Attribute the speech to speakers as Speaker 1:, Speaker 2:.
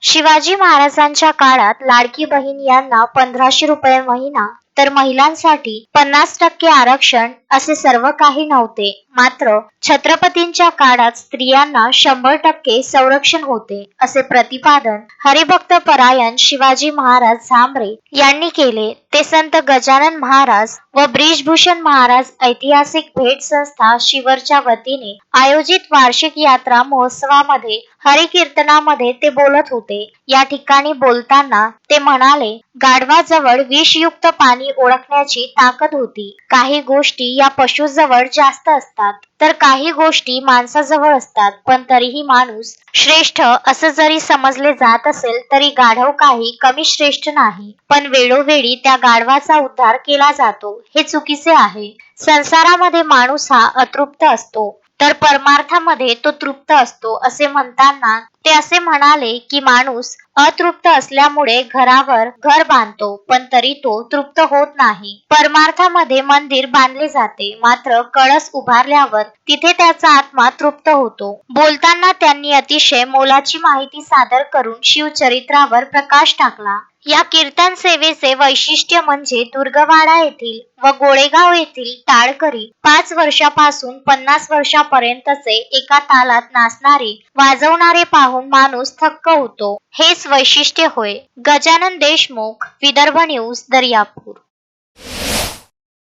Speaker 1: शिवाजी महाराजांच्या काळात लाडकी बहीण यांना 1500 रुपये महिना तर महिलांसाठी 50% आरक्षण असे सर्व काही नव्हते. मात्र छत्रपतींच्या काळात स्त्रियांना 100% संरक्षण होते असे प्रतिपादन हरिभक्त परायण शिवाजी महाराज झांबरे यांनी केले. ते संत गजानन महाराज व ब्रिजभूषण महाराज ऐतिहासिक भेट संस्था शिवरच्या वतीने आयोजित वार्षिक यात्रा महोत्सवामध्ये हरिकीर्तनामध्ये ते बोलत होते. या ठिकाणी बोलताना ते म्हणाले, गाढवाजवळ विषयुक्त पाणी ओळखण्याची ताकद होती. काही गोष्टी या पशुजवळ जास्त असतात तर काही गोष्टी माणसाजवळ असतात, पण तरीही माणूस श्रेष्ठ असं जरी समजले जात असेल तरी गाढव काही कमी श्रेष्ठ नाही. पण वेळोवेळी त्या गाढवाचा उद्धार केला जातो हे चुकीचे आहे. संसारामध्ये माणूस हा अतृप्त असतो तर परमार्थामध्ये तो तृप्त असतो असे म्हणताना ते असे म्हणाले की माणूस अतृप्त असल्यामुळे घरावर घर बांधतो पण तरी तो तृप्त होत नाही. परमार्थामध्ये मंदिर बांधले जाते मात्र कळस उभारल्यावर तिथे त्याचा आत्मा तृप्त होतो. बोलताना त्यांनी अतिशय मोलाची माहिती सादर करून शिवचरित्रावर प्रकाश टाकला. या कीर्तन सेवेचे वैशिष्ट्य म्हणजे दुर्गवाडा येथील व गोळेगाव येथील टाळकरी 5 वर्षापासून 50 वर्षापर्यंतचे एका तालात नाचणारे वाजवणारे पाहून माणूस थक्क होतो. हेच वैशिष्ट्य होय. गजानन देशमुख, विदर्भ न्यूज, दर्यापूर.